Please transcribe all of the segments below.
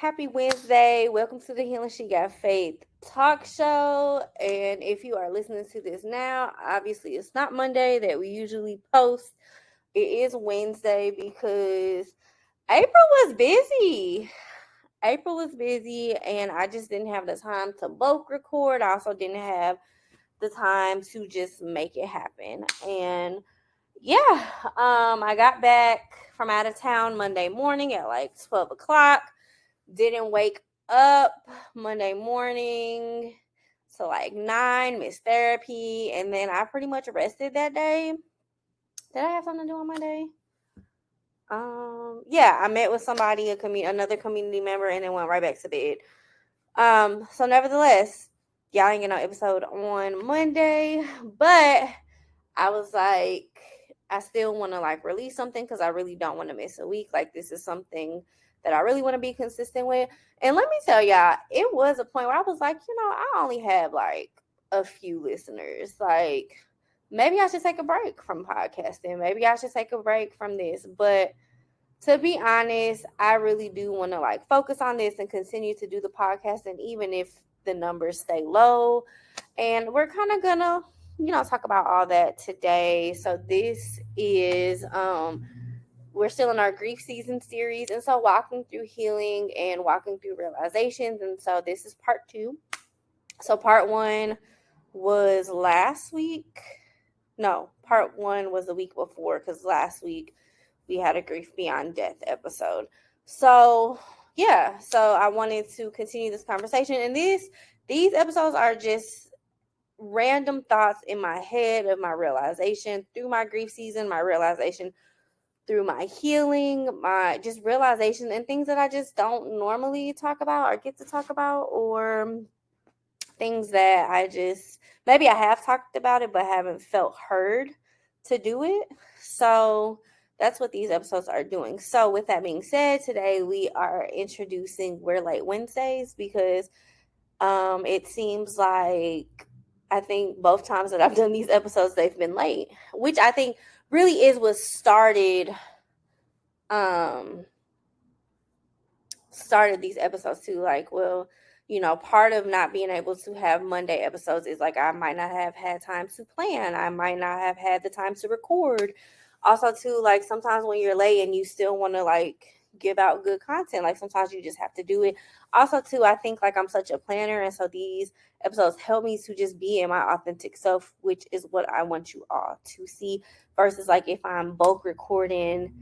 Happy Wednesday. Welcome to the Healing She Got Faith talk show. And if you are listening to this now, obviously it's not Monday that we usually post. It is Wednesday because April was busy. April was busy and I just didn't have the time to bulk record. I also didn't have the time to just make it happen. And yeah, I got back from out of town Monday morning at like 12 o'clock. Didn't wake up Monday morning so like 9, missed therapy, and then I pretty much rested that day. Did I have something to do on Monday? Yeah, I met with somebody, another community member, and then went right back to bed. So nevertheless, y'all ain't get no episode on Monday, but I was like, I still want to like release something because I really don't want to miss a week. Like, this is something that I really want to be consistent with. And let me tell y'all, it was a point where I was like, I only have like a few listeners. Like, maybe I should take a break from podcasting. Maybe I should take a break from this. But to be honest, I really do want to like focus on this and continue to do the podcast. And even if the numbers stay low, and we're kind of gonna talk about all that today. So this is we're still in our grief season series, and so walking through healing and walking through realizations. And so this is part 2. So part 1 was last week. No, part 1 was the week before, because last week we had a grief beyond death episode. So yeah, so I wanted to continue this conversation, and these episodes are just random thoughts in my head of my realization through my grief season, my realization through my healing, my just realization and things that I just don't normally talk about or get to talk about, or things that I just, maybe I have talked about it but haven't felt heard to do it. So that's what these episodes are doing. So with that being said, today we are introducing We're Late Wednesdays, because it seems like, I think both times that I've done these episodes, they've been late, which I think really is what started these episodes too. Like, well, part of not being able to have Monday episodes is like I might not have had time to plan. I might not have had the time to record. Also too, like sometimes when you're late and you still want to like give out good content, like sometimes you just have to do it. Also too, I think like I'm such a planner, and so these episodes help me to just be in my authentic self, which is what I want you all to see, versus like if I'm bulk recording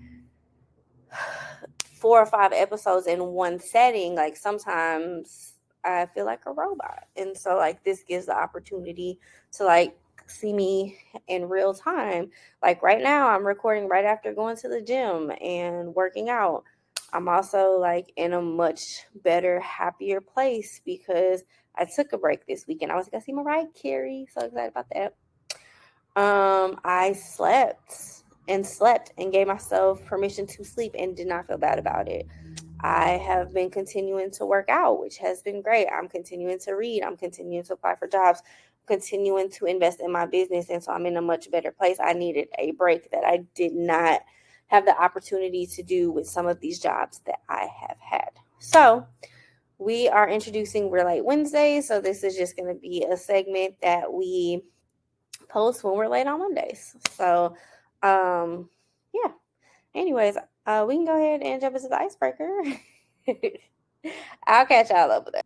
4 or 5 episodes in one setting, like sometimes I feel like a robot. And so like this gives the opportunity to like see me in real time. Like right now I'm recording right after going to the gym and working out. I'm also like in a much better, happier place because I took a break this weekend. I was going to see Mariah Carey. So excited about that. I slept and gave myself permission to sleep and did not feel bad about it. I have been continuing to work out, which has been great. I'm continuing to read. I'm continuing to apply for jobs, continuing to invest in my business. And so I'm in a much better place. I needed a break that I did not have the opportunity to do with some of these jobs that I have had. So we are introducing We're Late Wednesdays. So this is just going to be a segment that we post when we're late on Mondays. So, yeah. Anyways, we can go ahead and jump into the icebreaker. I'll catch y'all over there.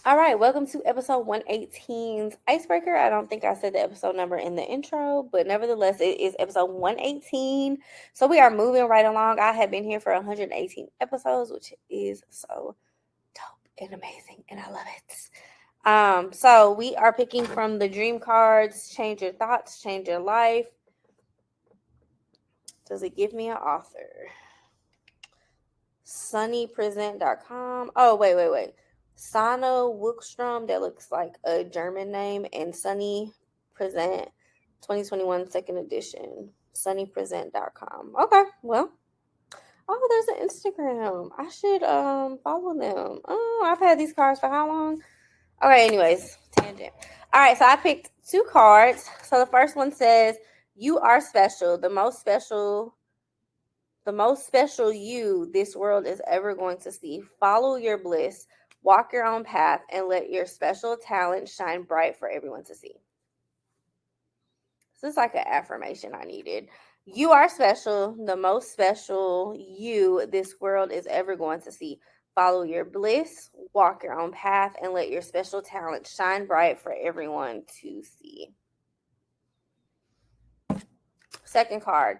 All right, welcome to episode 118's icebreaker. I don't think I said the episode number in the intro, but nevertheless, it is episode 118. So we are moving right along. I have been here for 118 episodes, which is so dope and amazing, and I love it. So we are picking from the dream cards. Change your thoughts, change your life. Does it give me an author? sunnypresent.com. Oh, wait. Sana Wookstrom, that looks like a German name, and Sunny Present 2021 second edition. Sunnypresent.com. Okay, well. Oh, there's an Instagram. I should follow them. Oh, I've had these cards for how long? Okay, anyways, tangent. All right, so I picked 2 cards. So the first one says, "You are special, the most the most special you this world is ever going to see. Follow your bliss, walk your own path, and let your special talent shine bright for everyone to see. So it's like an affirmation I needed. You are special, the most special you this world is ever going to see. Follow your bliss, walk your own path, and let your special talent shine bright for everyone to see. Second card.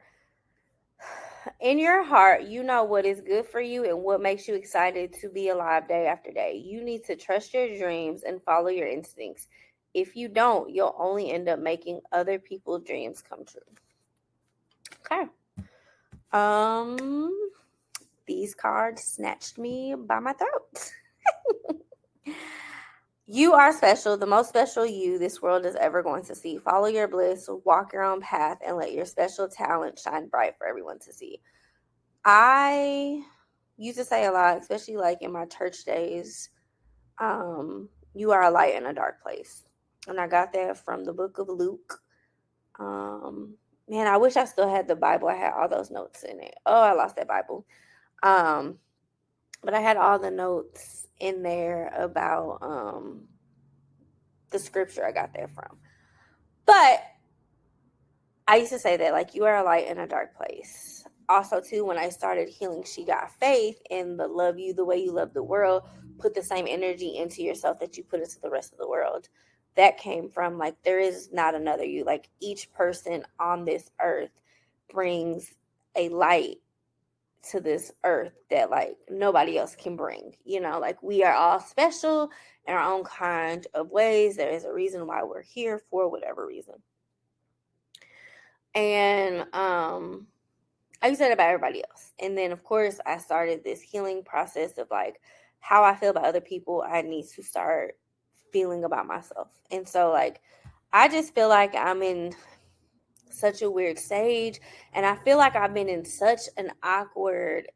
In your heart, you know what is good for you and what makes you excited to be alive day after day. You need to trust your dreams and follow your instincts. If you don't, you'll only end up making other people's dreams come true. Okay. These cards snatched me by my throat. You are special, the most special you this world is ever going to see. Follow your bliss, walk your own path, and let your special talent shine bright for everyone to see. I used to say a lot, especially like in my church days, you are a light in a dark place. And I got that from the book of Luke. Man, I wish I still had the Bible. I had all those notes in it. Oh, I lost that Bible. But I had all the notes in there about the scripture I got there from. But I used to say that, like, you are a light in a dark place. Also, too, when I started healing She Got Faith and the love you the way you love the world, put the same energy into yourself that you put into the rest of the world. That came from, like, there is not another you. Like, each person on this earth brings a light to this earth that, like, nobody else can bring. You know, like, we are all special in our own kind of ways. There is a reason why we're here, for whatever reason. And I used that about everybody else. And then, of course, I started this healing process of, like, how I feel about other people, I need to start feeling about myself. And so, like, I just feel like I'm in such a weird stage, and I feel like I've been in such an awkward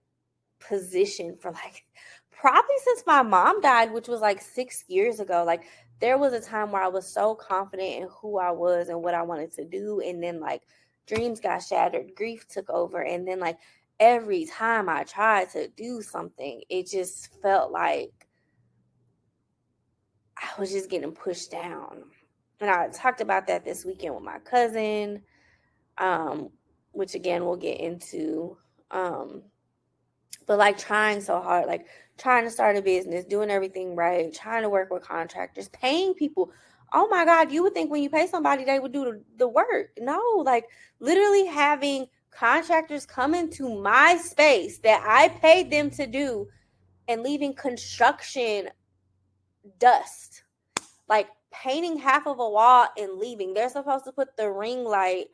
position for, like, probably since my mom died, which was like 6 years ago. Like, there was a time where I was so confident in who I was and what I wanted to do, and then, like, dreams got shattered, grief took over, and then, like, every time I tried to do something, it just felt like I was just getting pushed down. And I talked about that this weekend with my cousin, which again we'll get into. But, like, trying so hard, like, trying to start a business, doing everything right, trying to work with contractors, paying people. Oh my God, you would think when you pay somebody, they would do the work. No, like, literally having contractors come into my space that I paid them to do and leaving construction dust. Like, painting half of a wall and leaving. They're supposed to put the ring light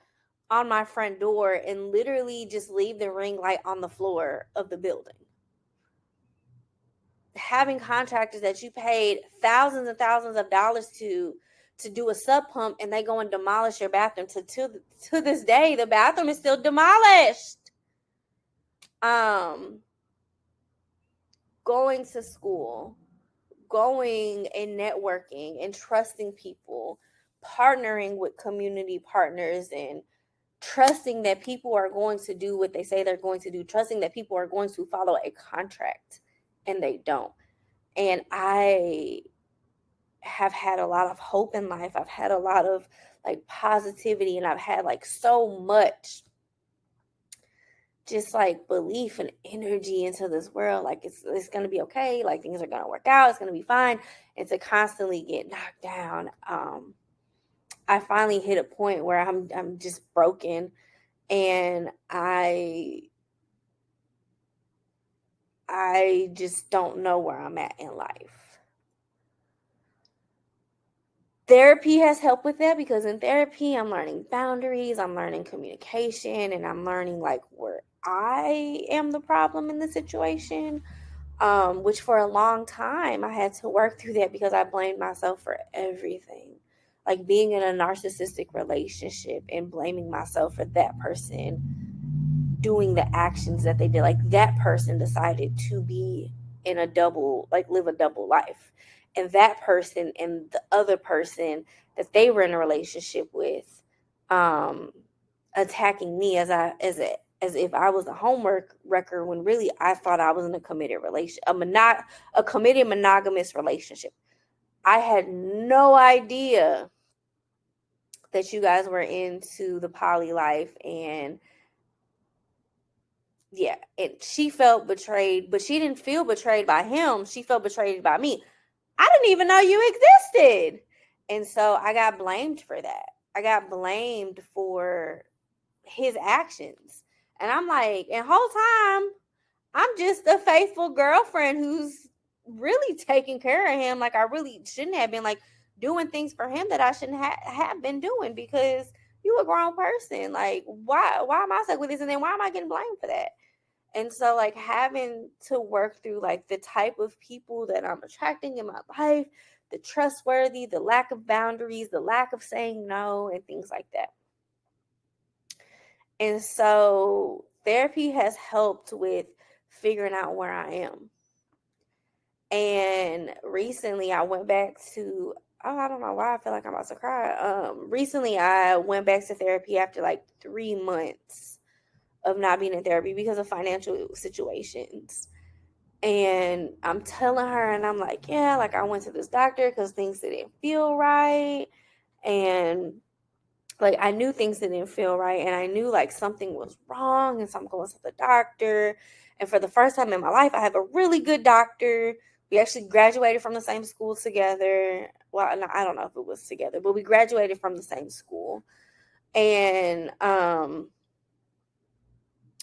on my front door and literally just leave the ring light on the floor of the building. Having contractors that you paid thousands and thousands of dollars to do a sub pump, and they go and demolish your bathroom. To this day, the bathroom is still demolished. Going to school, going and networking and trusting people, partnering with community partners, and trusting that people are going to do what they say they're going to do, trusting that people are going to follow a contract, and they don't. And I have had a lot of hope in life. I've had a lot of, like, positivity, and I've had, like, so much just, like, belief and energy into this world. Like, it's going to be okay. Like, things are going to work out. It's going to be fine. And to constantly get knocked down, I finally hit a point where I'm just broken, and I just don't know where I'm at in life. Therapy has helped with that, because in therapy, I'm learning boundaries, I'm learning communication, and I'm learning, like, where I am the problem in the situation, which for a long time I had to work through that, because I blamed myself for everything. Like, being in a narcissistic relationship and blaming myself for that person doing the actions that they did. Like, that person decided to be in a double, like, live a double life, and that person and the other person that they were in a relationship with attacking me as as if I was a homework wrecker when really I thought I was in a committed relation, a committed monogamous relationship. I had no idea that you guys were into the poly life. And yeah, and she felt betrayed, but she didn't feel betrayed by him. She felt betrayed by me. I didn't even know you existed. And so I got blamed for that. I got blamed for his actions. And I'm like, and whole time, I'm just a faithful girlfriend who's really taking care of him. Like, I really shouldn't have been like doing things for him that I shouldn't have been doing, because you a grown person. Like, why am I stuck with this? And then why am I getting blamed for that? And so, like, having to work through like the type of people that I'm attracting in my life, the trustworthy, the lack of boundaries, the lack of saying no, and things like that. And so therapy has helped with figuring out where I am. And recently I went back to, oh, I don't know why I feel like I'm about to cry. Recently I went back to therapy after like 3 months of not being in therapy because of financial situations. And I'm telling her, and I'm like, yeah, like I went to this doctor because things didn't feel right. And like I knew things didn't feel right, and I knew like something was wrong, and so I'm going to the doctor. And for the first time in my life, I have a really good doctor. We actually graduated from the same school together. Well, I don't know if it was together, but we graduated from the same school. And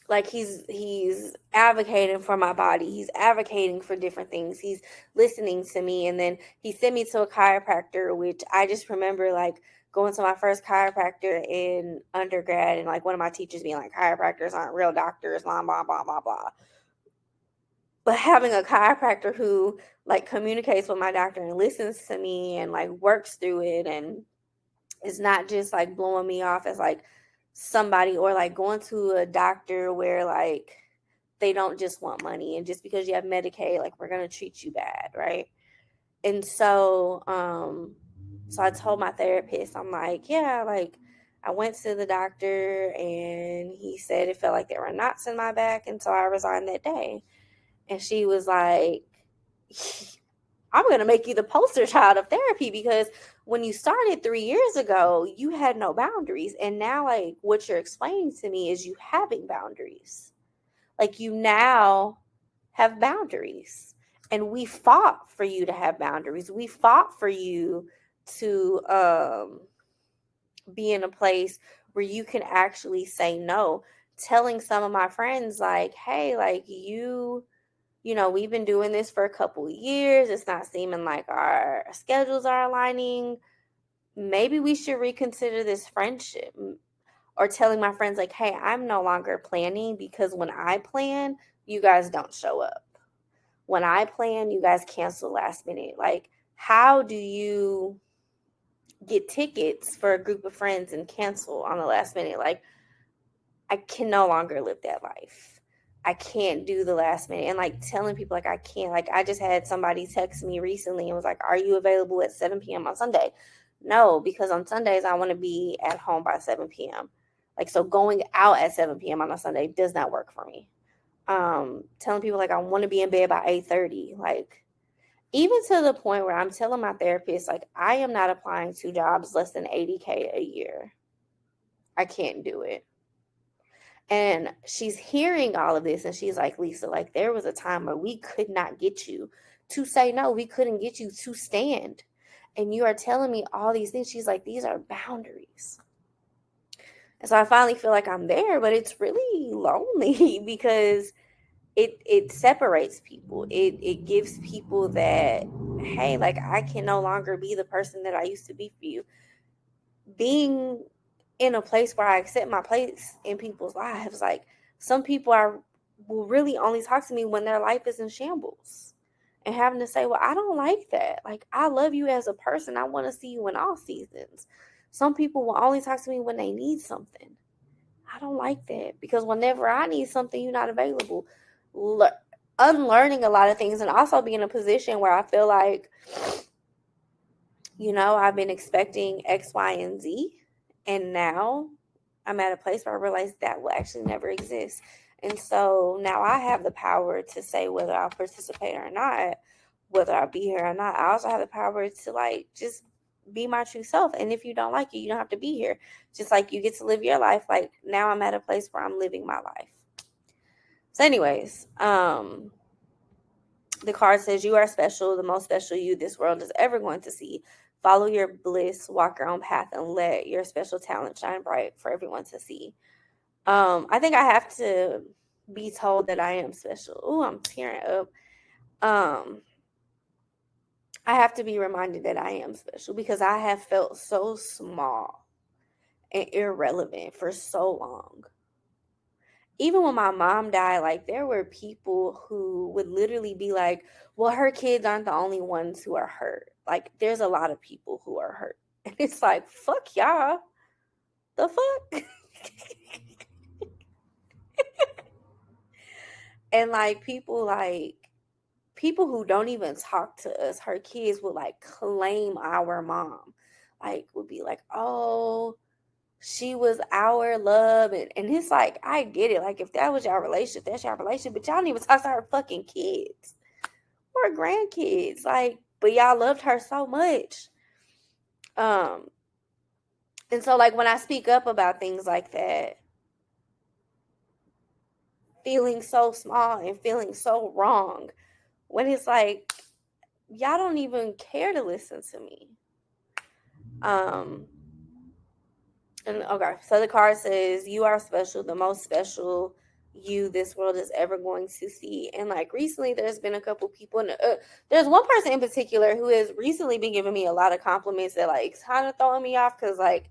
like he's advocating for my body, he's advocating for different things, he's listening to me. And then he sent me to a chiropractor, which I just remember like going to my first chiropractor in undergrad, and like one of my teachers being like, chiropractors aren't real doctors, blah blah blah blah blah. But having a chiropractor who like communicates with my doctor and listens to me and like works through it, and it's not just like blowing me off as like somebody, or like going to a doctor where like they don't just want money, and just because you have Medicaid, like we're gonna treat you bad, right? And so I told my therapist, I'm like, yeah, like I went to the doctor and he said it felt like there were knots in my back, and so I resigned that day. And she was like, I'm going to make you the poster child of therapy, because when you started 3 years ago, you had no boundaries. And now, like, what you're explaining to me is you having boundaries. Like, you now have boundaries. And we fought for you to have boundaries. We fought for you to be in a place where you can actually say no. Telling some of my friends, like, hey, like, you know, we've been doing this for a couple of years. It's not seeming like our schedules are aligning. Maybe we should reconsider this friendship. Or telling my friends, like, hey, I'm no longer planning, because when I plan, you guys don't show up. When I plan, you guys cancel last minute. Like, how do you get tickets for a group of friends and cancel on the last minute? Like, I can no longer live that life. I can't do the last minute. And like telling people like I can't. Like, I just had somebody text me recently and was like, are you available at 7 p.m. on Sunday? No, because on Sundays I want to be at home by 7 p.m. Like, so going out at 7 p.m. on a Sunday does not work for me. Telling people like I want to be in bed by 8:30. Like, even to the point where I'm telling my therapist, like, I am not applying to jobs less than 80K a year. I can't do it. And she's hearing all of this, and she's like, Lisa, like, there was a time where we could not get you to say no. We couldn't get you to stand. And you are telling me all these things. She's like, these are boundaries. And so I finally feel like I'm there, but it's really lonely because it separates people. It gives people that, hey, like, I can no longer be the person that I used to be for you. Being in a place where I accept my place in people's lives. Like, some people will really only talk to me when their life is in shambles, and having to say, well, I don't like that. Like, I love you as a person. I want to see you in all seasons. Some people will only talk to me when they need something. I don't like that, because whenever I need something, you're not available. Unlearning a lot of things, and also being in a position where I feel like, you know, I've been expecting X, Y, and Z, and now I'm at a place where I realize that will actually never exist. And so now I have the power to say whether I'll participate or not, whether I'll be here or not. I also have the power to like just be my true self. And if you don't like it, you don't have to be here. Just like you get to live your life. Like now I'm at a place where I'm living my life. So anyways, the card says you are special, the most special you this world is ever going to see. Follow your bliss, walk your own path, and let your special talent shine bright for everyone to see. I think I have to be told that I am special. Ooh, I'm tearing up. Um, I have to be reminded that I am special because I have felt so small and irrelevant for so long. Even when my mom died, like there were people who would literally be like, well, her kids aren't the only ones who are hurt. Like there's a lot of people who are hurt. And it's like, fuck y'all. The fuck? And like people who don't even talk to us, her kids would like claim our mom. Like would be like, oh, she was our love. And it's like, I get it. Like if that was your relationship, that's your relationship. But y'all don't even talk to her fucking kids or grandkids. Like, but y'all loved her so much. Um, and so like when I speak up about things like that, feeling so small and feeling so wrong, when it's like, y'all don't even care to listen to me. Um, and okay, so the card says, you are special, the most special you this world is ever going to see. And like recently, there's been a couple people, there's one person in particular who has recently been giving me a lot of compliments that like kind of throwing me off because like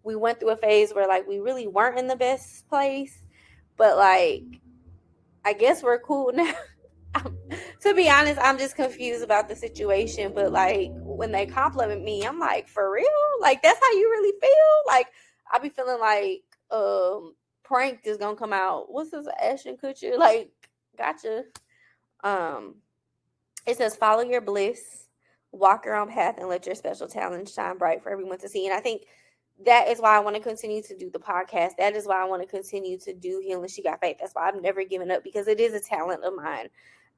we went through a phase where like we really weren't in the best place, but like I guess we're cool now. To be honest, I'm just confused about the situation. But like when they compliment me, I'm like, for real? Like that's how you really feel? Like I be feeling like Prank is gonna come out. What's this, Ashton Kutcher? Like, gotcha. Um, it says follow your bliss, walk your own path, and let your special talent shine bright for everyone to see. And I think that is why I want to continue to do the podcast. That is why I want to continue to do Healing She Got Faith. That's why I've never given up because it is a talent of mine.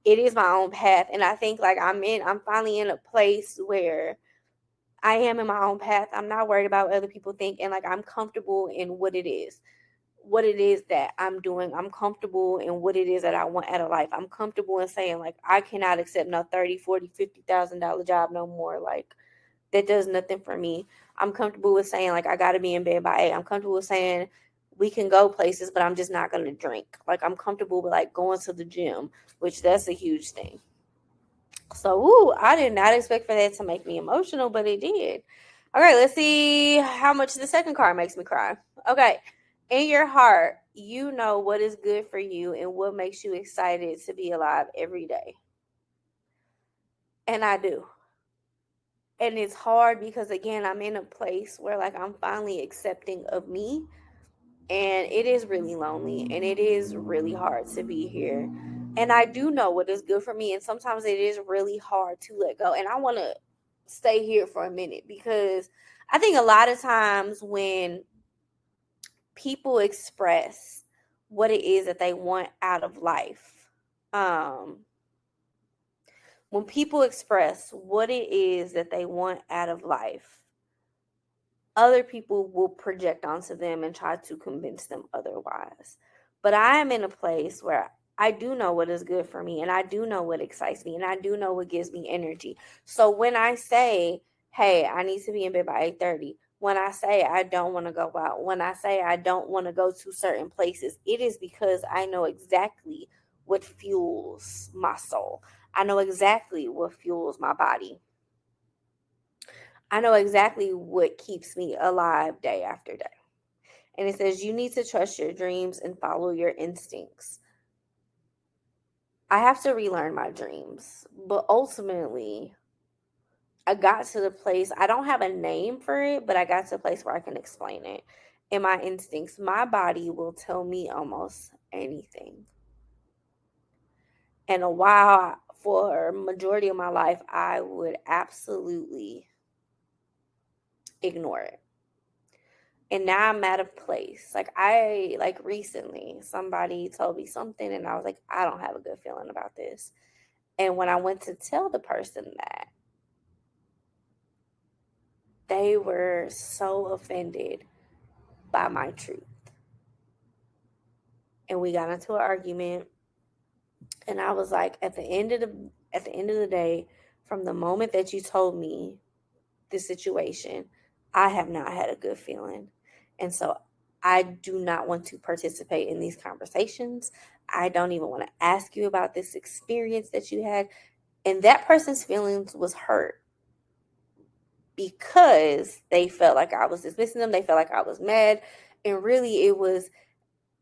It is my own path. And I think like I'm finally in a place where I am in my own path. I'm not worried about what other people think. And like I'm comfortable in what it is that I'm doing. I'm comfortable in what it is that I want out of life. I'm comfortable in saying like I cannot accept no 30, 40, $50,000 job no more. Like that does nothing for me. I'm comfortable with saying like I gotta be in bed by 8. I'm comfortable with saying we can go places, but I'm just not gonna drink. Like I'm comfortable with like going to the gym, which that's a huge thing. So I did not expect for that to make me emotional, but it did. Okay, let's see how much the second card makes me cry. Okay. In your heart, you know what is good for you and what makes you excited to be alive every day. And I do. And it's hard because again, I'm in a place where like I'm finally accepting of me, and it is really lonely and it is really hard to be here. And I do know what is good for me, and sometimes it is really hard to let go. And I want to stay here for a minute because I think a lot of times when people express what it is that they want out of life, um when people express what it is that they want out of life, other people will project onto them and try to convince them otherwise. But I am in a place where I do know what is good for me, and I do know what excites me, and I do know what gives me energy. So when I say, hey, I need to be in bed by 8:30, when I say I don't want to go out, when I say I don't want to go to certain places, it is because I know exactly what fuels my soul. I know exactly what fuels my body. I know exactly what keeps me alive day after day. And it says you need to trust your dreams and follow your instincts. I have to relearn my dreams, but ultimately, I got to the place, I don't have a name for it, but I got to a place where I can explain it. In my instincts, my body will tell me almost anything. And a while, for a majority of my life, I would absolutely ignore it. And now I'm at a place. Like recently, somebody told me something and I was like, I don't have a good feeling about this. And when I went to tell the person that, they were so offended by my truth. And we got into an argument. And I was like, at the end of the day, from the moment that you told me this situation, I have not had a good feeling. And so I do not want to participate in these conversations. I don't even want to ask you about this experience that you had. And that person's feelings was hurt because they felt like I was dismissing them. They felt like I was mad. And really, it was,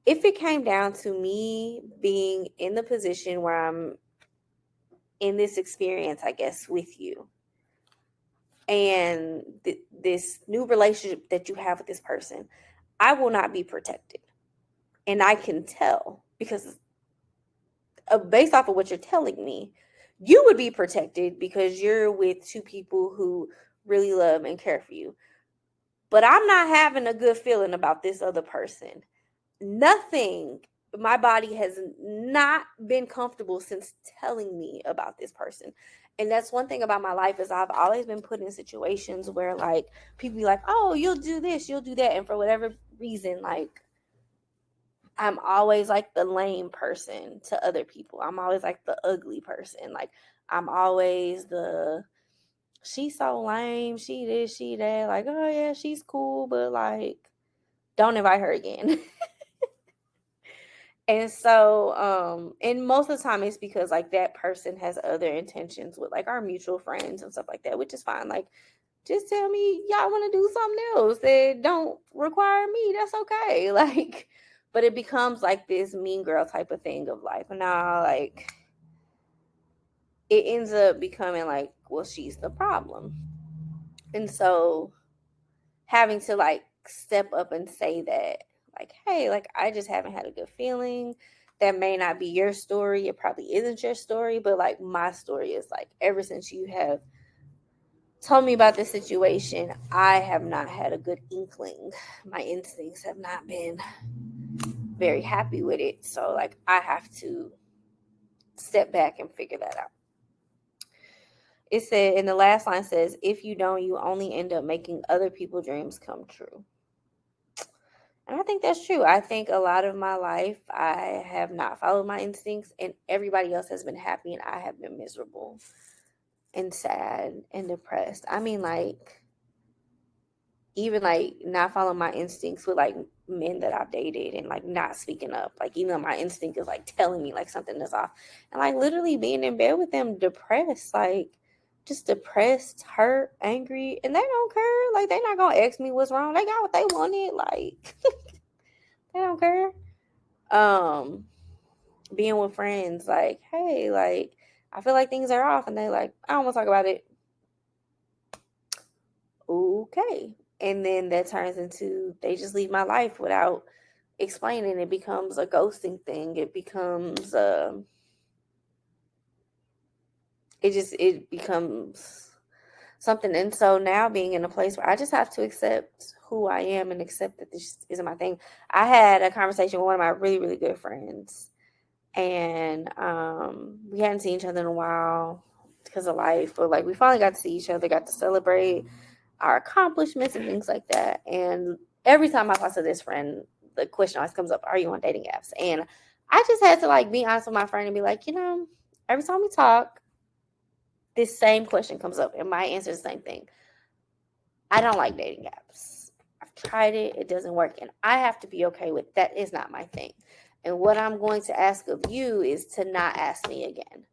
if it came down to me being in the position where I'm in this experience, I guess, with you, and this new relationship that you have with this person, I will not be protected. And I can tell because based off of what you're telling me, you would be protected because you're with two people who really love and care for you. But I'm not having a good feeling about this other person. Nothing, my body has not been comfortable since telling me about this person. And that's one thing about my life is I've always been put in situations where like people be like, oh, you'll do this, you'll do that. And for whatever reason, like I'm always like the lame person to other people. I'm always like the ugly person. Like I'm always the, she's so lame, she this, she that. Like, oh yeah, she's cool, but like don't invite her again. And so, and most of the time it's because like that person has other intentions with like our mutual friends and stuff like that, which is fine. Like, just tell me y'all want to do something else that don't require me. That's okay. Like, but it becomes like this mean girl type of thing of like, nah, like it ends up becoming like, well, she's the problem. And so having to like step up and say that, like, hey, like I just haven't had a good feeling. That may not be your story. It probably isn't your story, but like my story is like ever since you have told me about this situation, I have not had a good inkling. My instincts have not been very happy with it. So like I have to step back and figure that out. It said, and the last line says, if you don't, you only end up making other people's dreams come true. And I think that's true. I think a lot of my life, I have not followed my instincts, and everybody else has been happy, and I have been miserable and sad and depressed. I mean, like, even like not following my instincts with like men that I've dated and like not speaking up. Like, even though my instinct is like telling me like something is off, and like literally being in bed with them depressed, like just depressed, hurt, angry, and they don't care. Like, they not gonna ask me what's wrong. They got what they wanted. Like, they don't care. um Being with friends, like, hey, like I feel like things are off, and they like, I don't want to talk about it. Okay. And then that turns into they just leave my life without explaining. It becomes a ghosting thing. It becomes it becomes something. And so now being in a place where I just have to accept who I am and accept that this isn't my thing. I had a conversation with one of my really, really good friends, and we hadn't seen each other in a while because of life, but like we finally got to see each other, got to celebrate our accomplishments and things like that. And every time I talk to this friend, the question always comes up, are you on dating apps? And I just had to like be honest with my friend and be like, every time we talk, this same question comes up, and my answer is the same thing. I don't like dating apps. I've tried it. It doesn't work. And I have to be okay with that is not my thing. And what I'm going to ask of you is to not ask me again,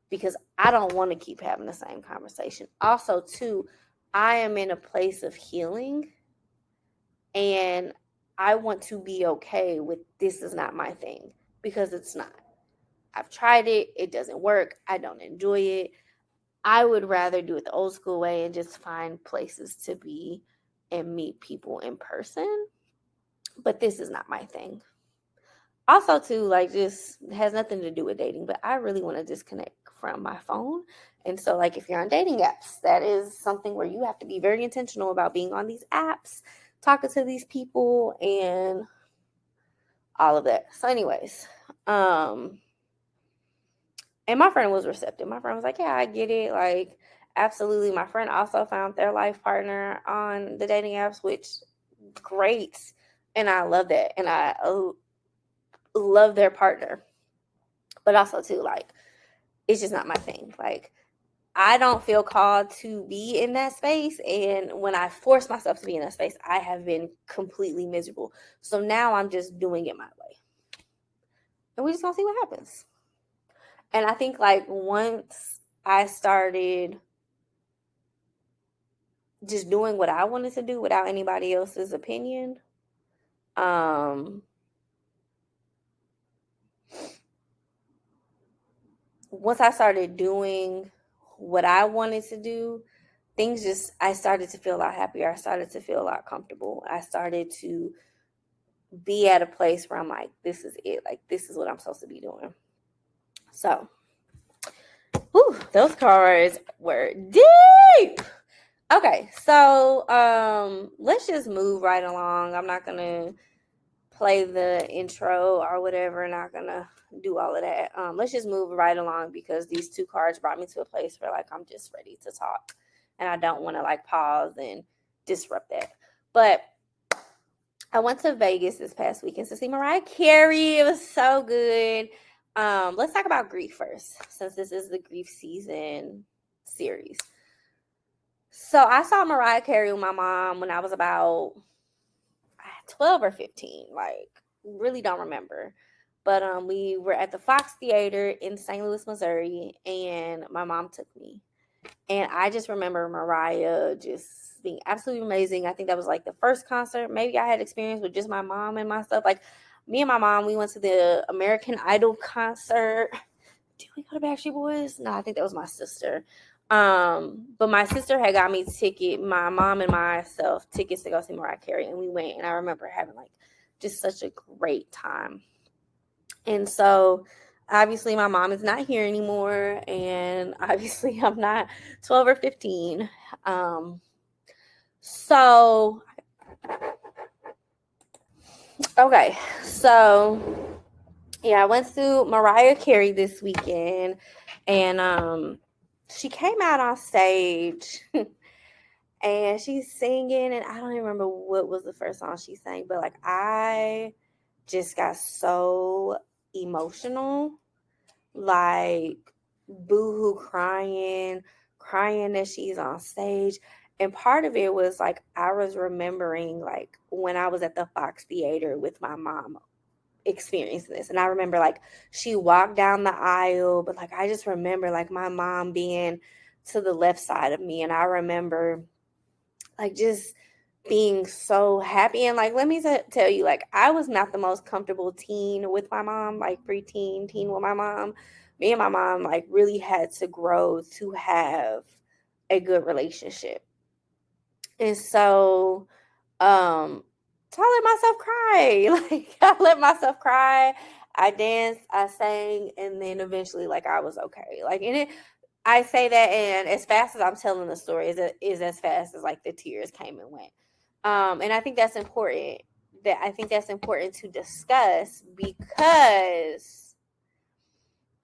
because I don't want to keep having the same conversation. Also, too, I am in a place of healing, and I want to be okay with this is not my thing, because it's not. I've tried it. It doesn't work. I don't enjoy it. I would rather do it the old school way and just find places to be and meet people in person. But this is not my thing. Also, too, like, just has nothing to do with dating, but I really want to disconnect from my phone. And so, like, if you're on dating apps, that is something where you have to be very intentional about being on these apps talking to these people and all of that. So anyways, and my friend was receptive. My friend was like, yeah, I get it. Like, absolutely. My friend also found their life partner on the dating apps, which great. And I love that. And I love their partner. But also, too, like, it's just not my thing. Like, I don't feel called to be in that space. And when I force myself to be in that space, I have been completely miserable. So now I'm just doing it my way. And we just gonna see what happens. And I think like once I started just doing what I wanted to do without anybody else's opinion, um, once I started doing what I wanted to do, I started to feel a lot happier. I started to feel a lot comfortable. I started to be at a place where I'm like, this is it. Like, this is what I'm supposed to be doing. So, those cards were deep. Okay, so let's just move right along. I'm not gonna play the intro or whatever, not gonna do all of that. Let's just move right along because these two cards brought me to a place where like I'm just ready to talk, and I don't want to like pause and disrupt that. But I went to Vegas this past weekend to see Mariah Carey. It was so good. Let's talk about grief first, since this is the grief season series. So I saw Mariah Carey with my mom when I was about 12 or 15. Like, really don't remember. But we were at the Fox Theater in St. Louis, Missouri, and my mom took me. And I just remember Mariah just being absolutely amazing. I think that was like the first concert maybe I had experience with just my mom and myself. Like, me and my mom, we went to the American Idol concert. Did we go to Backstreet Boys? No, I think that was my sister. But my sister had got me my mom and myself tickets to go see Mariah Carey, and we went, and I remember having like just such a great time. And so obviously my mom is not here anymore, and obviously I'm not 12 or 15. So okay, so yeah, I went to Mariah Carey this weekend, and she came out on stage and she's singing, and I don't even remember what was the first song she sang, but like I just got so emotional, like boohoo crying as she's on stage. And part of it was like I was remembering like when I was at the Fox Theater with my mom experiencing this. And I remember like she walked down the aisle, but like I just remember like my mom being to the left side of me, and I remember like just being so happy. And like let me tell you, like I was not the most comfortable teen with my mom, like preteen teen with my mom. Me and my mom like really had to grow to have a good relationship. And um so I let myself cry. Like I let myself cry. I danced, I sang, and then eventually like I was okay. Like, and it I say that, and as fast as I'm telling the story is as fast as like the tears came and went. And I think that's important. I think that's important to discuss, because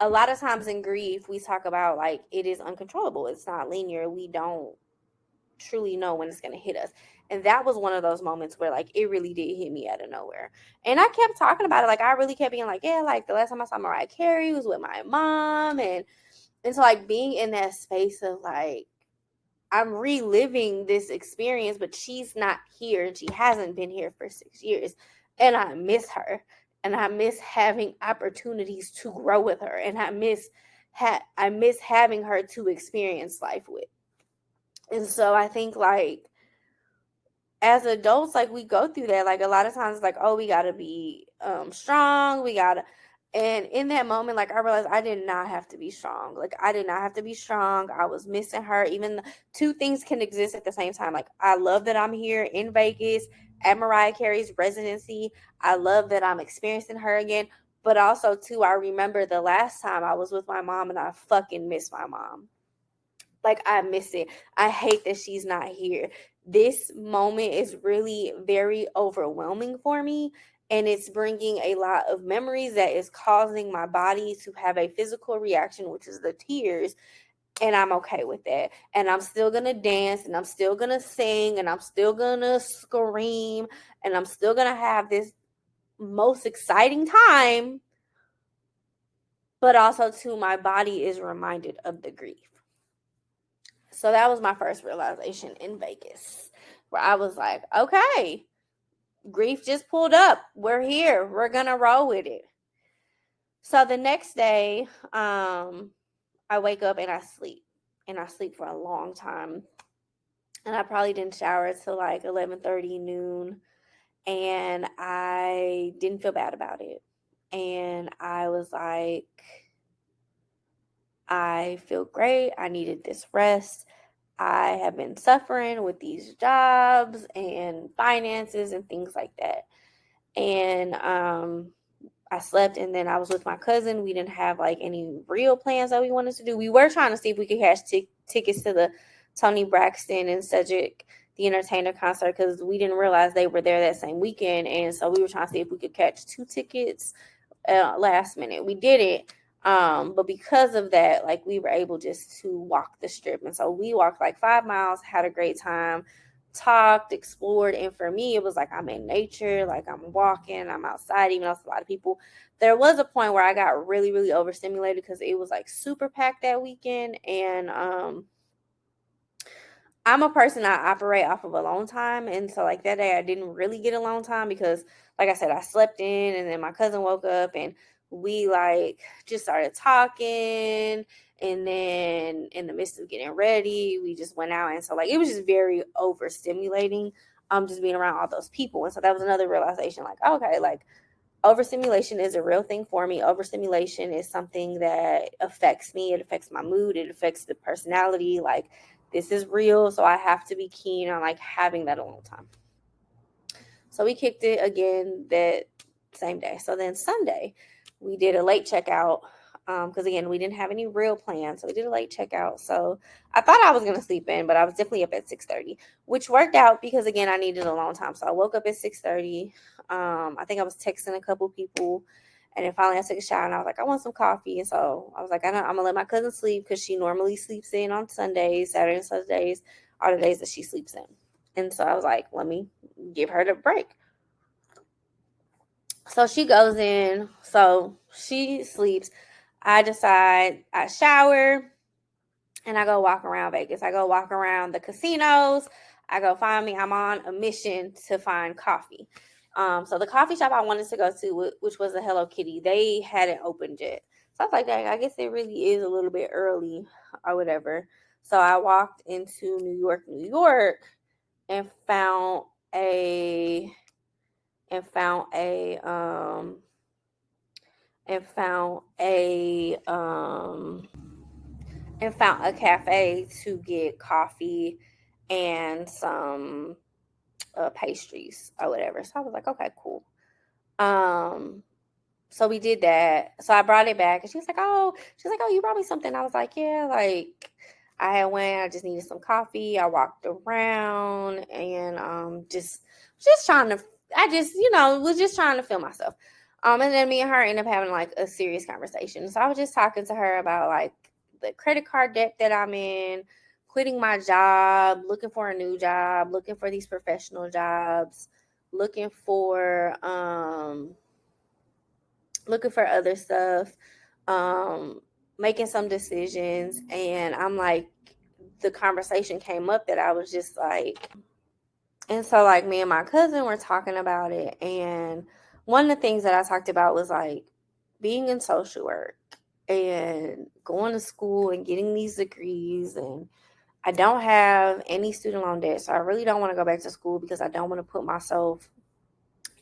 a lot of times in grief we talk about like it is uncontrollable. It's not linear. We don't truly know when it's going to hit us. And that was one of those moments where like it really did hit me out of nowhere. And I kept talking about it. Like I really kept being like, yeah, like the last time I saw Mariah Carey was with my mom. And so like being in that space of like, I'm reliving this experience, but she's not here and she hasn't been here for 6 years. And I miss her. And I miss having opportunities to grow with her. And I miss having her to experience life with. And so I think like as adults, like we go through that. Like a lot of times, like, oh, we gotta be strong. And in that moment, like I realized I did not have to be strong. Like I did not have to be strong. I was missing her. Even two things can exist at the same time. Like I love that I'm here in Vegas at Mariah Carey's residency. I love that I'm experiencing her again. But also too, I remember the last time I was with my mom and I fucking miss my mom. Like, I miss it. I hate that she's not here. This moment is really very overwhelming for me. And it's bringing a lot of memories that is causing my body to have a physical reaction, which is the tears. And I'm okay with that. And I'm still going to dance, and I'm still going to sing, and I'm still going to scream, and I'm still going to have this most exciting time. But also, too, my body is reminded of the grief. So that was my first realization in Vegas, where I was like, okay, grief just pulled up. We're here. We're going to roll with it. So the next day, I wake up and I sleep. And I sleep for a long time. And I probably didn't shower until like 11:30 noon. And I didn't feel bad about it. And I was like, I feel great. I needed this rest. I have been suffering with these jobs and finances and things like that. And I slept, and then I was with my cousin. We didn't have like any real plans that we wanted to do. We were trying to see if we could catch tickets to the Tony Braxton and Cedric the Entertainer concert, because we didn't realize they were there that same weekend. And so we were trying to see if we could catch 2 tickets last minute. We did it. But because of that, like, we were able just to walk the strip. And so we walked like 5 miles, had a great time, talked, explored. And for me, it was like I'm in nature, like I'm walking, I'm outside, even though it's a lot of people. There was a point where I got really, really overstimulated because it was like super packed that weekend. And I'm a person, I operate off of alone time. And so like that day I didn't really get alone time because, like I said, I slept in, and then my cousin woke up and we like just started talking. And then in the midst of getting ready, we just went out. And so like it was just very overstimulating, just being around all those people. And so that was another realization, like, okay, like overstimulation is a real thing for me. Overstimulation is something that affects me. It affects my mood. It affects the personality. Like, this is real. So I have to be keen on like having that alone time. So we kicked it again that same day. So then Sunday, we did a late checkout because again, we didn't have any real plans. So we did a late checkout. So I thought I was going to sleep in, but I was definitely up at 6:30, which worked out because again, I needed a long time. So I woke up at 6:30. I think I was texting a couple people, and then finally I took a shower and I was like, I want some coffee. And so I was like, I'm going to let my cousin sleep because she normally sleeps in on Sundays. Saturday and Sundays are the days that she sleeps in. And so I was like, let me give her the break. So she goes in. So she sleeps. I decide I shower and I go walk around Vegas. I go walk around the casinos. I go find me. I'm on a mission to find coffee. So the coffee shop I wanted to go to, which was a Hello Kitty, they hadn't opened yet. So I was like, dang, I guess it really is a little bit early or whatever. So I walked into New York, and found a and found a and found a and found a cafe to get coffee and some pastries or whatever. So I was like, okay, cool. Um so we did that. So I brought it back, and she's like, oh, you brought me something. I was like, yeah, like I had went, I just needed some coffee. I walked around and just trying to I just, was just trying to feel myself. And then me and her ended up having like a serious conversation. So I was just talking to her about like the credit card debt that I'm in, quitting my job, looking for a new job, looking for these professional jobs, looking for other stuff, um, making some decisions. And I'm like, the conversation came up that I was just like, and so like me and my cousin were talking about it. And one of the things that I talked about was like being in social work and going to school and getting these degrees. And I don't have any student loan debt. So I really don't want to go back to school because I don't want to put myself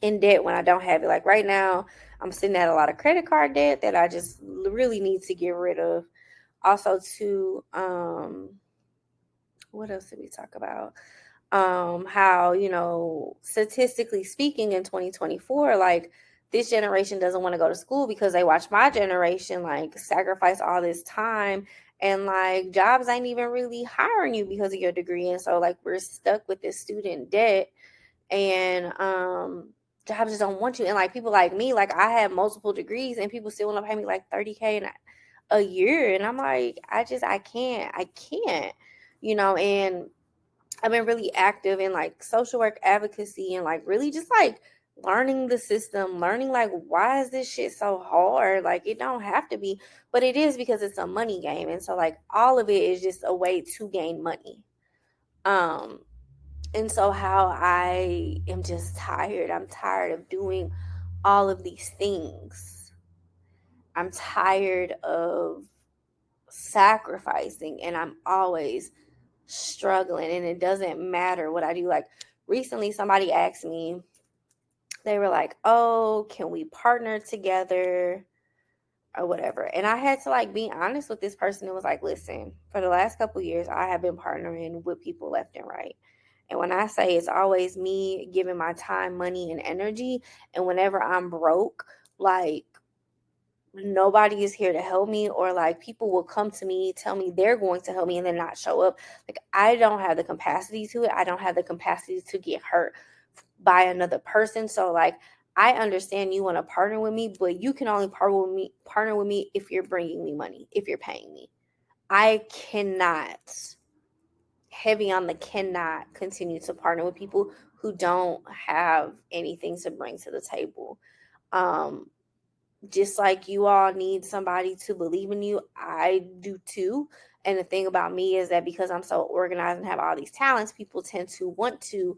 in debt when I don't have it. Like right now, I'm sitting at a lot of credit card debt that I just really need to get rid of. Also, too, what else did we talk about? How, statistically speaking, in 2024, like this generation doesn't want to go to school because they watch my generation like sacrifice all this time, and like jobs ain't even really hiring you because of your degree. And so like we're stuck with this student debt, and jobs just don't want you. And like people like me, like I have multiple degrees and people still want to pay me like 30K a year, and I'm like, I can't, and I've been really active in like social work advocacy, and like really just like learning the system, learning like why is this shit so hard? Like it don't have to be, but it is because it's a money game. And so like all of it is just a way to gain money. Um and so how I am just tired. I'm tired of doing all of these things. I'm tired of sacrificing, and I'm always struggling, and it doesn't matter what I do. Like recently somebody asked me, they were like, "Oh, can we partner together or whatever?" And I had to like be honest with this person. It was like, "Listen, for the last couple years I have been partnering with people left and right. And when I say it's always me giving my time, money, and energy, and whenever I'm broke, like nobody is here to help me, or like people will come to me, tell me they're going to help me and then not show up. Like I don't have the capacity to it. I don't have the capacity to get hurt by another person. So like I understand you want to partner with me, but you can only partner with me if you're bringing me money, if you're paying me. I cannot, heavy on the cannot, continue to partner with people who don't have anything to bring to the table. um just like you all need somebody to believe in you, I do too. And the thing about me is that because I'm so organized and have all these talents, people tend to want to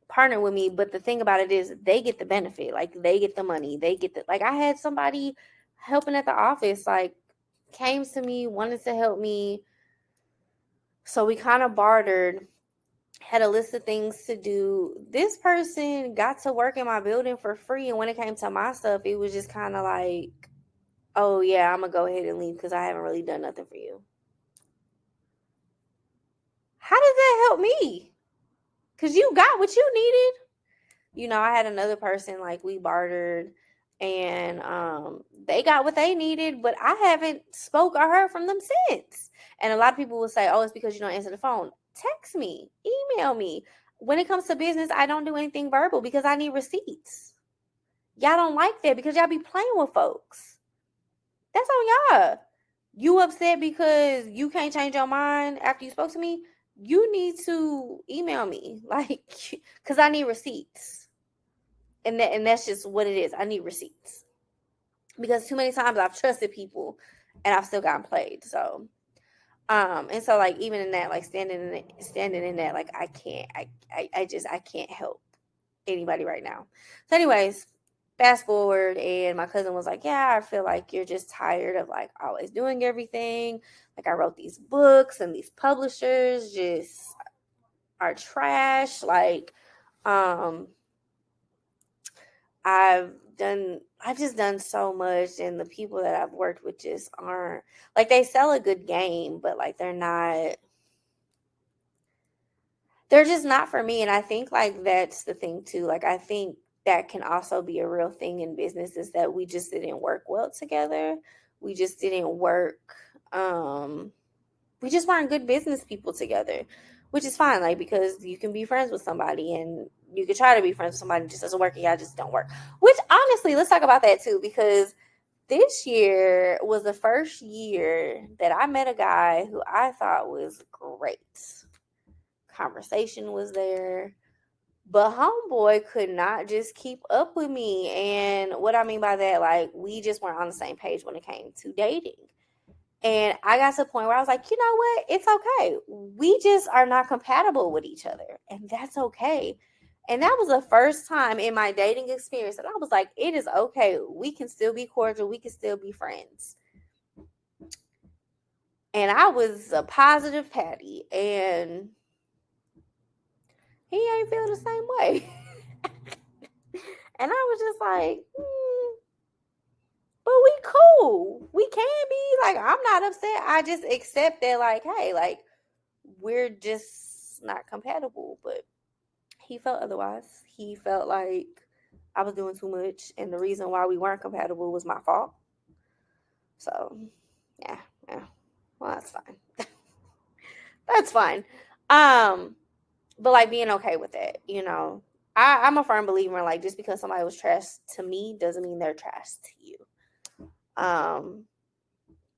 partner with me. But the thing about it is they get the benefit. Like they get the money. They get the, like I had somebody helping at the office, like came to me, wanted to help me. So we kind of bartered, had a list of things to do. This person got to work in my building for free. And when it came to my stuff, it was just kind of like, oh yeah, I'm gonna go ahead and leave because I haven't really done nothing for you. How does that help me? Because you got what you needed. I had another person, like we bartered, and they got what they needed, but I haven't spoke or heard from them since. And a lot of people will say, oh, it's because you don't answer the phone. Text me, email me. When it comes to business, I don't do anything verbal because I need receipts. Y'all don't like that because y'all be playing with folks. That's on y'all. You upset because you can't change your mind after you spoke to me? You need to email me, like, because I need receipts, and that's just what it is. I need receipts because too many times I've trusted people, and I've still gotten played. So, and so like even in that, like standing in that, like I can't, I can't help anybody right now. So, anyways, fast forward, and my cousin was like, yeah, I feel like you're just tired of like always doing everything. Like I wrote these books, and these publishers just are trash. Like um I've just done so much, and the people that I've worked with just aren't, like, they sell a good game, but like they're just not for me. And I think like that's the thing too. Like I think that can also be a real thing in business, is that we just didn't work well together. We just didn't work we just weren't good business people together, which is fine, like because you can be friends with somebody, and you can try to be friends with somebody, it just doesn't work, and y'all just don't work. Which honestly, let's talk about that too, because this year was the first year that I met a guy who I thought was great. Conversation was there, but homeboy could not just keep up with me. And what I mean by that, like we just weren't on the same page when it came to dating. And I got to a point where I was like, you know what? It's okay. We just are not compatible with each other. And that's okay. And that was the first time in my dating experience that I was like, it is okay. We can still be cordial. We can still be friends. And I was a positive Patty. And he ain't feel the same way. And I was just like, but we cool. We can be. Like, I'm not upset. I just accept that, like, hey, like, we're just not compatible. But he felt otherwise. He felt like I was doing too much, and the reason why we weren't compatible was my fault. So, yeah, yeah. Well, that's fine. That's fine. Um, but like being okay with it, you know. I'm a firm believer in like just because somebody was trash to me doesn't mean they're trash to you. Um,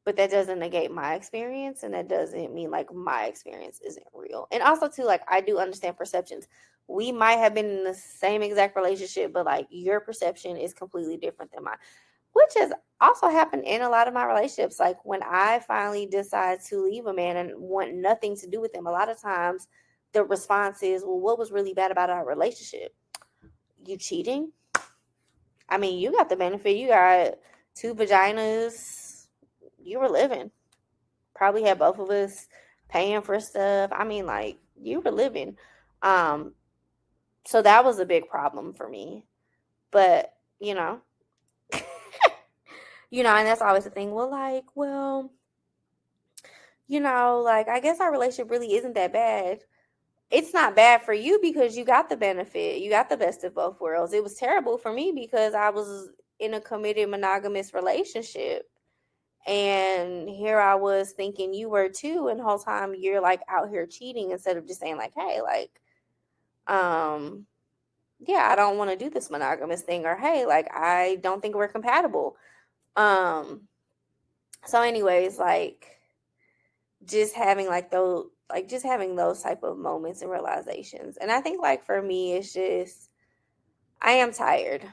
but that doesn't negate my experience, and that doesn't mean like my experience isn't real. And also too, like I do understand perceptions. We might have been in the same exact relationship, but like your perception is completely different than mine, which has also happened in a lot of my relationships. Like when I finally decide to leave a man and want nothing to do with him, a lot of times the response is, well, what was really bad about our relationship? You cheating? I mean, you got the benefit. You got two vaginas. You were living. Probably had both of us paying for stuff. I mean, like, you were living. Um, so that was a big problem for me. But, and that's always the thing. Well, like, well, like I guess our relationship really isn't that bad. It's not bad for you because you got the benefit. You got the best of both worlds. It was terrible for me because I was in a committed monogamous relationship. And here I was thinking you were too, and the whole time you're like out here cheating instead of just saying like, hey, like, yeah, I don't want to do this monogamous thing, or hey, like I don't think we're compatible. Um, so anyways, like just having those type of moments and realizations. And I think like for me it's just I am tired.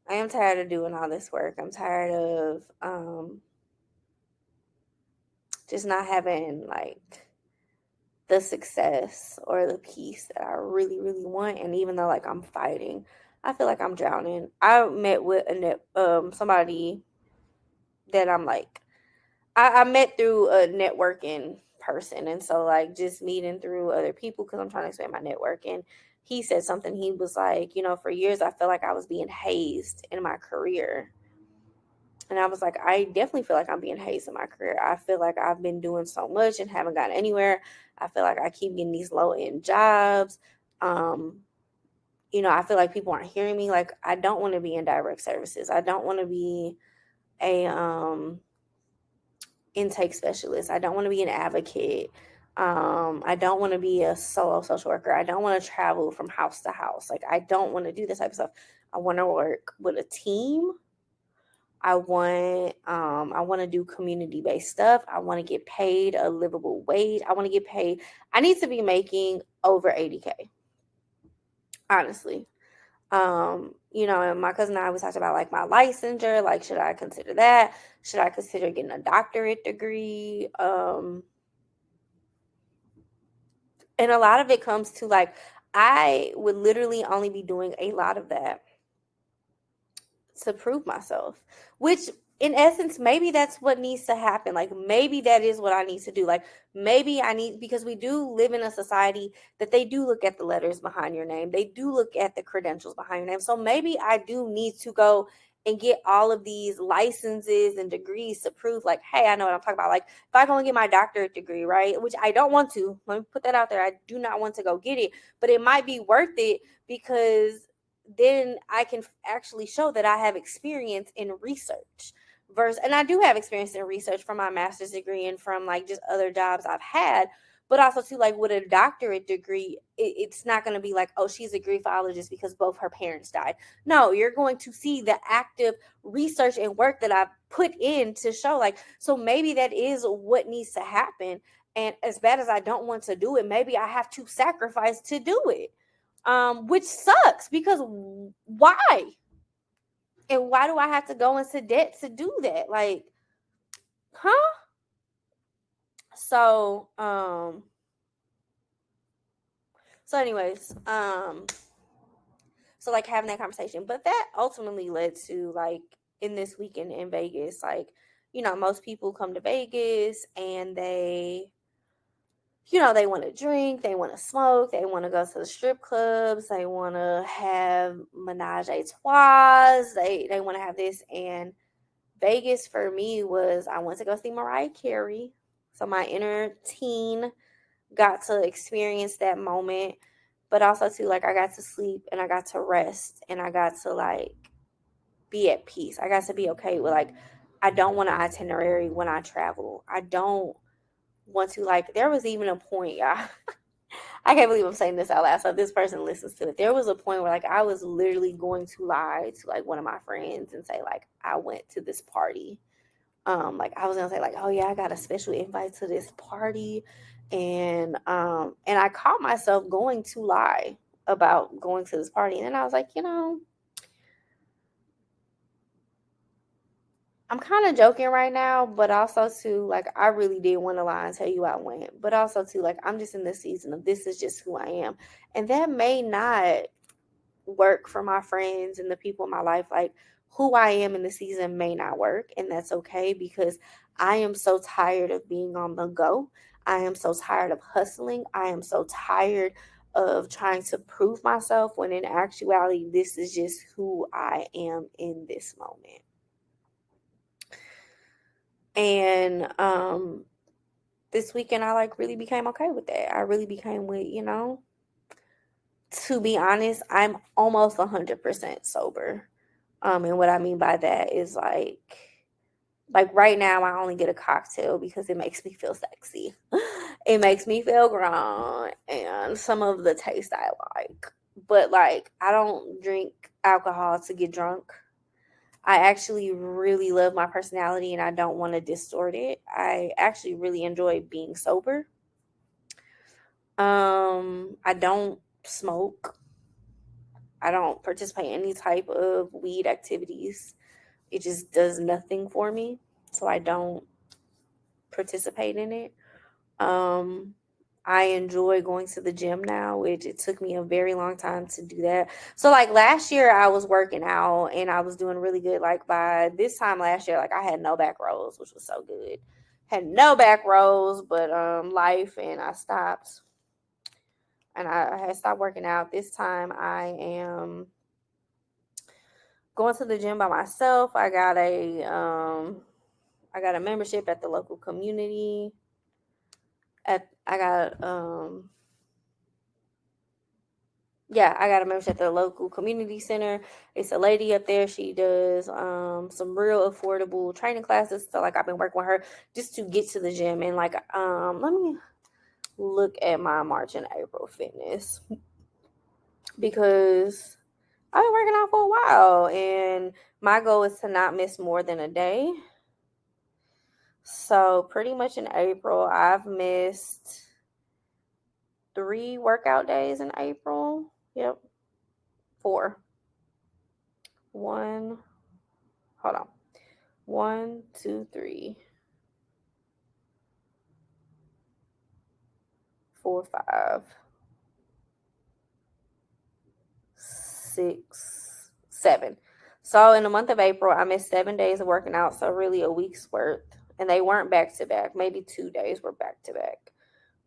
I am tired of doing all this work. I'm tired of just not having like the success or the peace that I really, really want. And even though like I'm fighting, I feel like I'm drowning. I met with somebody that I'm like I met through a networking person. And so like just meeting through other people because I'm trying to expand my network. And he said something, he was like, for years I felt like I was being hazed in my career. And I was like, I definitely feel like I'm being hazed in my career. I feel like I've been doing so much and haven't gotten anywhere. I feel like I keep getting these low end jobs. Um, I feel like people aren't hearing me. Like, I don't want to be in direct services. I don't want to be a intake specialist. I don't want to be an advocate. I don't want to be a solo social worker. I don't want to travel from house to house. Like, I don't want to do this type of stuff. I want to work with a team. I want to do community based stuff. I want to get paid a livable wage. I want to get paid. I need to be making over 80K. Honestly. And my cousin and I was talking about like my licensure, like should I consider that? Should I consider getting a doctorate degree? And a lot of it comes to like I would literally only be doing a lot of that to prove myself, which in essence maybe that's what needs to happen. Like maybe that is what I need to do. Like maybe I need, because we do live in a society that they do look at the letters behind your name, they do look at the credentials behind your name. So maybe I do need to go and get all of these licenses and degrees to prove like, hey, I know what I'm talking about. Like if I go and get my doctorate degree, right, which I don't want to, let me put that out there, I do not want to go get it, but it might be worth it because then I can actually show that I have experience in research. And I do have experience in research from my master's degree and from like just other jobs I've had. But also too, like with a doctorate degree, it's not going to be like, oh, she's a griefologist because both her parents died. No, you're going to see the active research and work that I've put in to show like, so maybe that is what needs to happen. And as bad as I don't want to do it, maybe I have to sacrifice to do it, which sucks because why? And why do I have to go into debt to do that? Like, huh? So, anyways, so like having that conversation, but that ultimately led to like in this weekend in Vegas, like, most people come to Vegas and they want to drink, they want to smoke, they want to go to the strip clubs, they want to have menage a trois, they want to have this. And Vegas for me was I went to go see Mariah Carey. So my inner teen got to experience that moment. but also too, like, I got to sleep and I got to rest and I got to like be at peace. I got to be okay with like, I don't want an itinerary when I travel. I don't want to, like, there was even a point, y'all. I can't believe I'm saying this out loud. So this person listens to it. There was a point where like I was literally going to lie to like one of my friends and say like I went to this party. Like I was gonna say like, oh yeah, I got a special invite to this party, and I caught myself going to lie about going to this party, and then I was like, I'm kind of joking right now, but also too, like, I really did want to lie and tell you I went, but also too, like, I'm just in this season of this is just who I am, and that may not work for my friends and the people in my life. Like, who I am in the season may not work, and that's okay because I am so tired of being on the go. I am so tired of hustling. I am so tired of trying to prove myself when in actuality, this is just who I am in this moment. And this weekend I like really became okay with that. I really became with, to be honest, I'm almost 100% sober. And what I mean by that is like right now I only get a cocktail because it makes me feel sexy. It makes me feel grown and some of the taste I like. But like I don't drink alcohol to get drunk. I actually really love my personality and I don't want to distort it. I actually really enjoy being sober. I don't smoke. I don't participate in any type of weed activities. It just does nothing for me. So I don't participate in it. Um I enjoy going to the gym now, which it took me a very long time to do that. So like last year I was working out and I was doing really good. Like by this time last year, like I had no back rolls, which was so good. Had no back rolls, but life, and I stopped, and I had stopped working out. This time I am going to the gym by myself. I got a membership at the local community. I got yeah, I got a membership at the local community center. It's a lady up there. She does some real affordable training classes. So like I've been working with her just to get to the gym, and like let me look at my March and April fitness because I've been working out for a while and my goal is to not miss more than a day. So pretty much in April, I've missed 3 workout days in April. Yep, 4. One, hold on. 1, 2, 3, 4, 5, 6, 7. So in the month of April, I missed 7 days of working out. So really a week's worth, and they weren't back to back. Maybe 2 days were back to back,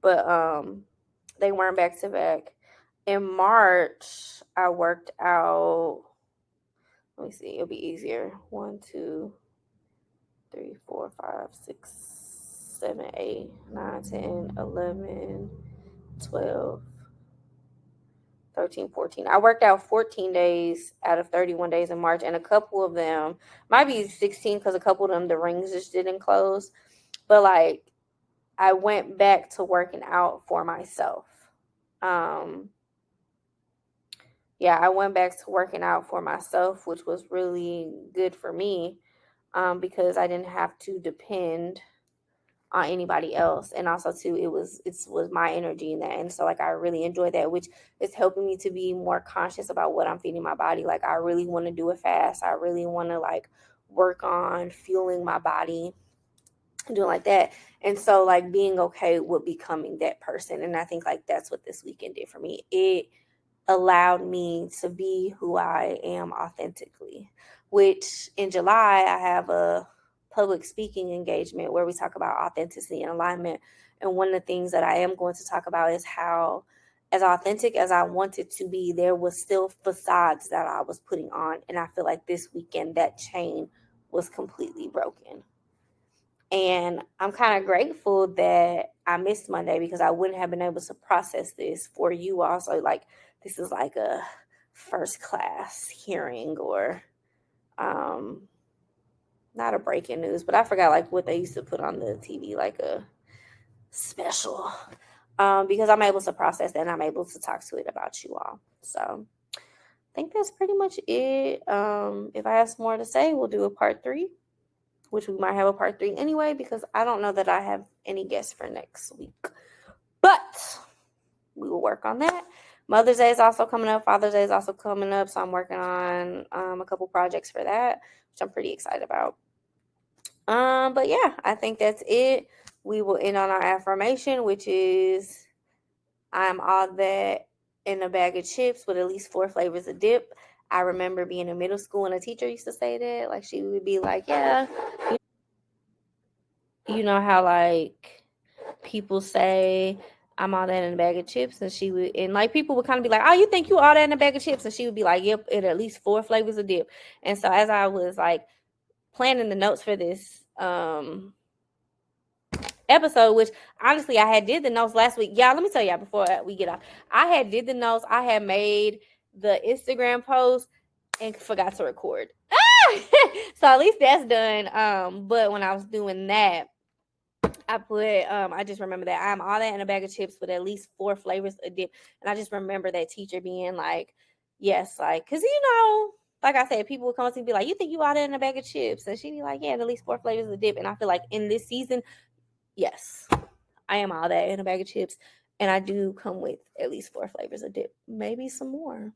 but they weren't back to back. In March, I worked out. Let me see. It'll be easier. 1, 2, 3, 4, 5, 6, 7, 8, 9, 10, 11, 12, 13, 14. I worked out 14 days out of 31 days in March, and a couple of them might be 16 because a couple of them, the rings just didn't close. But like, I went back to working out for myself. Um, yeah, I went back to working out for myself, which was really good for me because I didn't have to depend on anybody else, and also too it was my energy in that, and so like I really enjoy that, which is helping me to be more conscious about what I'm feeding my body. Like I really want to do it fast. I really want to like work on fueling my body, doing like that. And so like being okay with becoming that person, and I think like that's what this weekend did for me. It allowed me to be who I am authentically, which in July, I have a public speaking engagement where we talk about authenticity and alignment. And one of the things that I am going to talk about is how, as authentic as I wanted to be, there was still facades that I was putting on. And I feel like this weekend, that chain was completely broken. And I'm kind of grateful that I missed Monday because I wouldn't have been able to process this for you all. So, like, this is like a first class hearing, or not a breaking news, but I forgot like what they used to put on the TV, like a special. Because I'm able to process that and I'm able to talk to it about you all. So I think that's pretty much it. If I have some more to say, we'll do a part 3, which we might have a part 3 anyway, because I don't know that I have any guests for next week. But we will work on that. Mother's Day is also coming up. Father's Day is also coming up. So I'm working on a couple projects for that, which I'm pretty excited about. But yeah, I think that's it. We will end on our affirmation, which is I'm all that in a bag of chips with at least 4 flavors of dip. I remember being in middle school and a teacher used to say that. Like, she would be like, yeah, you know how like people say I'm all that in a bag of chips, and she would, and like people would kind of be like, oh, you think you all that in a bag of chips? And she would be like, yep, it at least 4 flavors of dip. And so as I was like planning the notes for this episode, which honestly I had did the notes last week. Y'all, let me tell y'all before we get off. I had did the notes, I had made the Instagram post and forgot to record. So at least that's done. But when I was doing that, I put I just remember that I'm all that in a bag of chips with at least 4 flavors of dip. And I just remember that teacher being like, yes, like, cause like I said, people would come up to me and be like, you think you all that in a bag of chips? And she'd be like, yeah, at least 4 flavors of dip. And I feel like in this season, yes, I am all that in a bag of chips. And I do come with at least 4 flavors of dip. Maybe some more.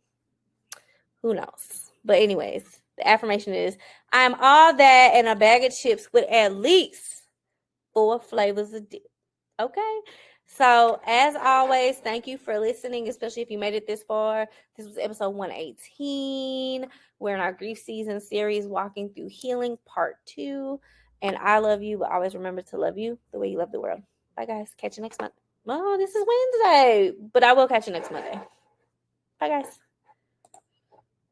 Who knows? But anyways, the affirmation is I'm all that in a bag of chips with at least 4 flavors of dip. Okay. So as always, thank you for listening, especially if you made it this far. This was episode 118. We're in our grief season series, Walking Through Healing, part 2. And I love you, but always remember to love you the way you love the world. Bye, guys. Catch you next month. Oh, this is Wednesday, but I will catch you next Monday. Bye, guys.